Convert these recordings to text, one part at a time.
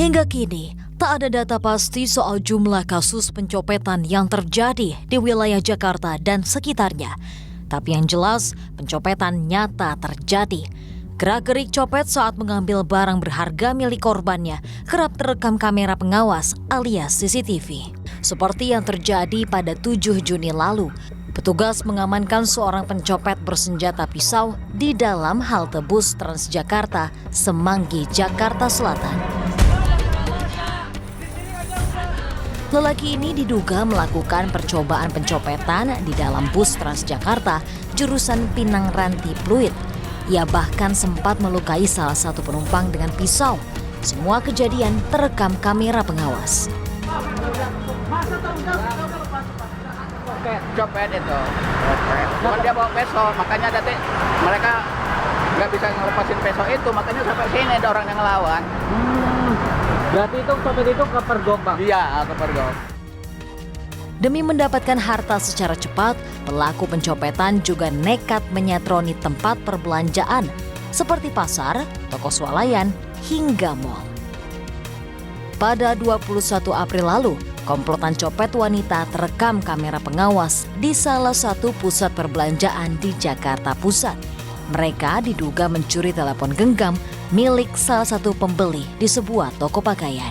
Hingga kini, tak ada data pasti soal jumlah kasus pencopetan yang terjadi di wilayah Jakarta dan sekitarnya. Tapi yang jelas, pencopetan nyata terjadi. Gerak-gerik copet saat mengambil barang berharga milik korbannya kerap terekam kamera pengawas alias CCTV. Seperti yang terjadi pada 7 Juni lalu, petugas mengamankan seorang pencopet bersenjata pisau di dalam halte bus Transjakarta, Semanggi, Jakarta Selatan. Lelaki ini diduga melakukan percobaan pencopetan di dalam bus Transjakarta jurusan Pinang Ranti Pluit. Ia bahkan sempat melukai salah satu penumpang dengan pisau. Semua kejadian terekam kamera pengawas. Copet itu, cuman dia bawa peso, makanya nanti mereka nggak bisa ngelepasin peso itu, makanya sampai sini ada orang yang ngelawan. Berarti itu copet itu kepergok, Bang? Iya, kepergok. Demi mendapatkan harta secara cepat, pelaku pencopetan juga nekat menyatroni tempat perbelanjaan seperti pasar, toko swalayan, hingga mal. Pada 21 April lalu, komplotan copet wanita terekam kamera pengawas di salah satu pusat perbelanjaan di Jakarta Pusat. Mereka diduga mencuri telepon genggam milik salah satu pembeli di sebuah toko pakaian.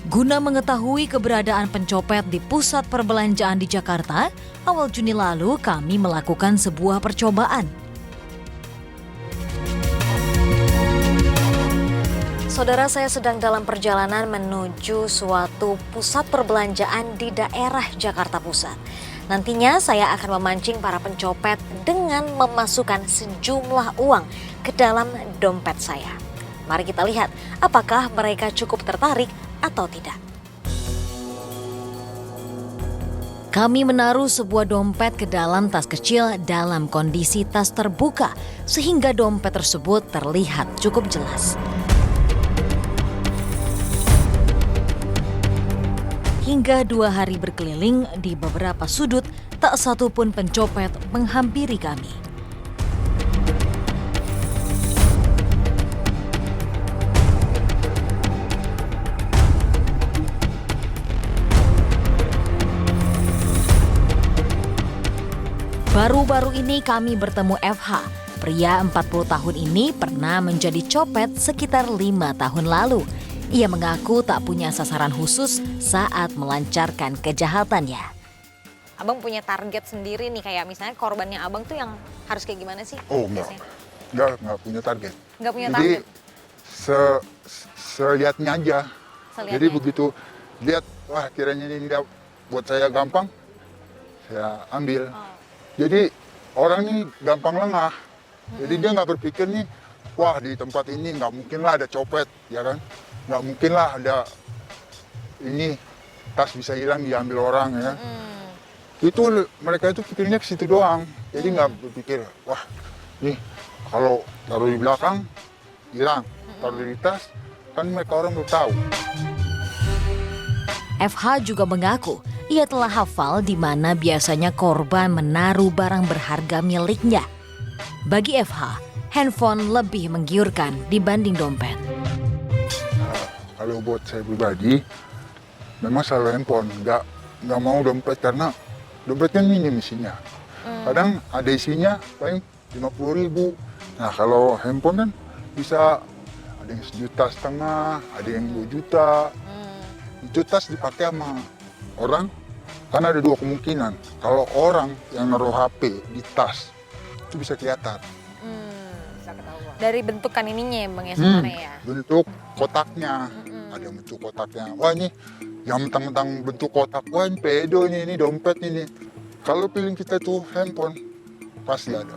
Guna mengetahui keberadaan pencopet di pusat perbelanjaan di Jakarta, awal Juni lalu kami melakukan sebuah percobaan. Saudara, saya sedang dalam perjalanan menuju suatu pusat perbelanjaan di daerah Jakarta Pusat. Nantinya saya akan memancing para pencopet dengan memasukkan sejumlah uang ke dalam dompet saya. Mari kita lihat apakah mereka cukup tertarik atau tidak. Kami menaruh sebuah dompet ke dalam tas kecil dalam kondisi tas terbuka sehingga dompet tersebut terlihat cukup jelas. Hingga 2 hari berkeliling di beberapa sudut, tak satu pun pencopet menghampiri kami. Baru-baru ini kami bertemu FH. Pria 40 tahun ini pernah menjadi copet sekitar 5 tahun lalu. Ia mengaku tak punya sasaran khusus saat melancarkan kejahatannya. Abang punya target sendiri nih, kayak misalnya korbannya abang tuh yang harus kayak gimana sih? Oh enggak punya target. Enggak punya Jadi target? selihatnya aja. Selihatnya. Jadi begitu lihat, wah kiranya ini buat saya gampang, saya ambil. Jadi orang ini gampang lengah. Jadi dia nggak berpikir nih, wah di tempat ini nggak mungkin lah ada copet, ya kan? Nggak mungkin lah ada ini tas bisa hilang diambil orang, ya. Itu mereka itu pikirnya ke situ doang. Jadi nggak berpikir, wah nih kalau taruh di belakang hilang, taruh di tas kan mereka orang udah tahu. FH juga mengaku ia telah hafal di mana biasanya korban menaruh barang berharga miliknya. Bagi FH, handphone lebih menggiurkan dibanding dompet. Kalau buat saya pribadi, memang selalu handphone, nggak mau dompet karena dompet kan minim isinya. Kadang ada isinya paling 50.000. Nah kalau handphone kan bisa ada yang 1,5 juta, ada yang 2 juta. Itu tas dipakai sama orang, karena ada 2 kemungkinan. Kalau orang yang naruh HP di tas, itu bisa kelihatan. Dari bentukan ininya ya Bang ya sebenarnya ya? Bentuk kotaknya. Ada bentuk kotaknya. Wah ini yang mentang-mentang bentuk kotak, wah ini pedo ini dompet ini. Kalau pilih kita tuh handphone, pasti ada.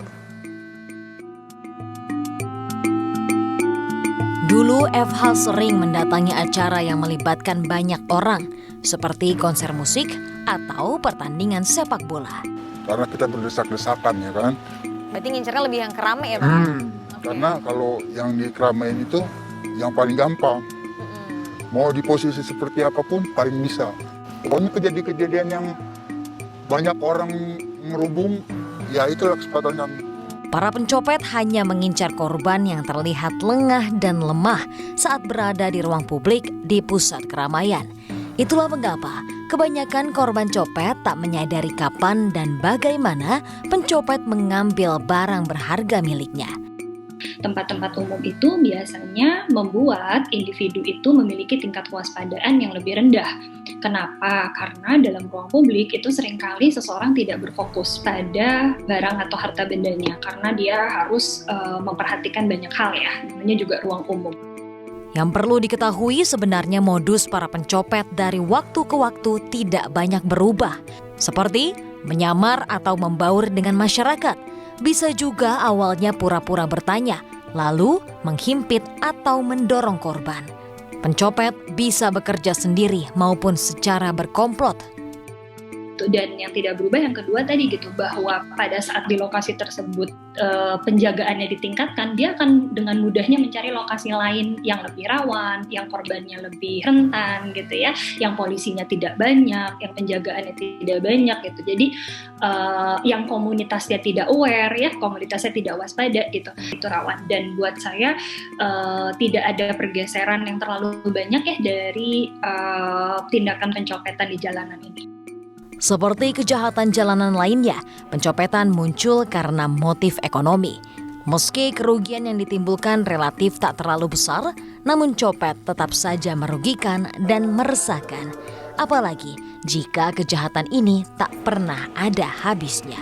Dulu FH sering mendatangi acara yang melibatkan banyak orang, seperti konser musik atau pertandingan sepak bola. Karena kita berdesak-desakan, ya kan. Berarti ngincernya lebih yang kerame ya Bang? Karena kalau yang di keramaian itu yang paling gampang. Mau di posisi seperti apapun paling bisa. Pokoknya kejadian-kejadian yang banyak orang ngerubung, ya itulah kesempatan kami. Para pencopet hanya mengincar korban yang terlihat lengah dan lemah saat berada di ruang publik di pusat keramaian. Itulah mengapa kebanyakan korban copet tak menyadari kapan dan bagaimana pencopet mengambil barang berharga miliknya. Tempat-tempat umum itu biasanya membuat individu itu memiliki tingkat kewaspadaan yang lebih rendah. Kenapa? Karena dalam ruang publik itu seringkali seseorang tidak berfokus pada barang atau harta bendanya karena dia harus memperhatikan banyak hal ya, namanya juga ruang umum. Yang perlu diketahui sebenarnya modus para pencopet dari waktu ke waktu tidak banyak berubah. Seperti menyamar atau membaur dengan masyarakat. Bisa juga awalnya pura-pura bertanya, lalu menghimpit atau mendorong korban. Pencopet bisa bekerja sendiri maupun secara berkomplot. Dan yang tidak berubah yang kedua tadi gitu, bahwa pada saat di lokasi tersebut penjagaannya ditingkatkan, dia akan dengan mudahnya mencari lokasi lain yang lebih rawan, yang korbannya lebih rentan gitu ya, yang polisinya tidak banyak, yang penjagaannya tidak banyak gitu. Jadi yang komunitasnya tidak aware ya, komunitasnya tidak waspada gitu, itu rawan. Dan buat saya tidak ada pergeseran yang terlalu banyak ya dari tindakan pencopetan di jalanan ini. Seperti kejahatan jalanan lainnya, pencopetan muncul karena motif ekonomi. Meski kerugian yang ditimbulkan relatif tak terlalu besar, namun copet tetap saja merugikan dan meresahkan. Apalagi jika kejahatan ini tak pernah ada habisnya.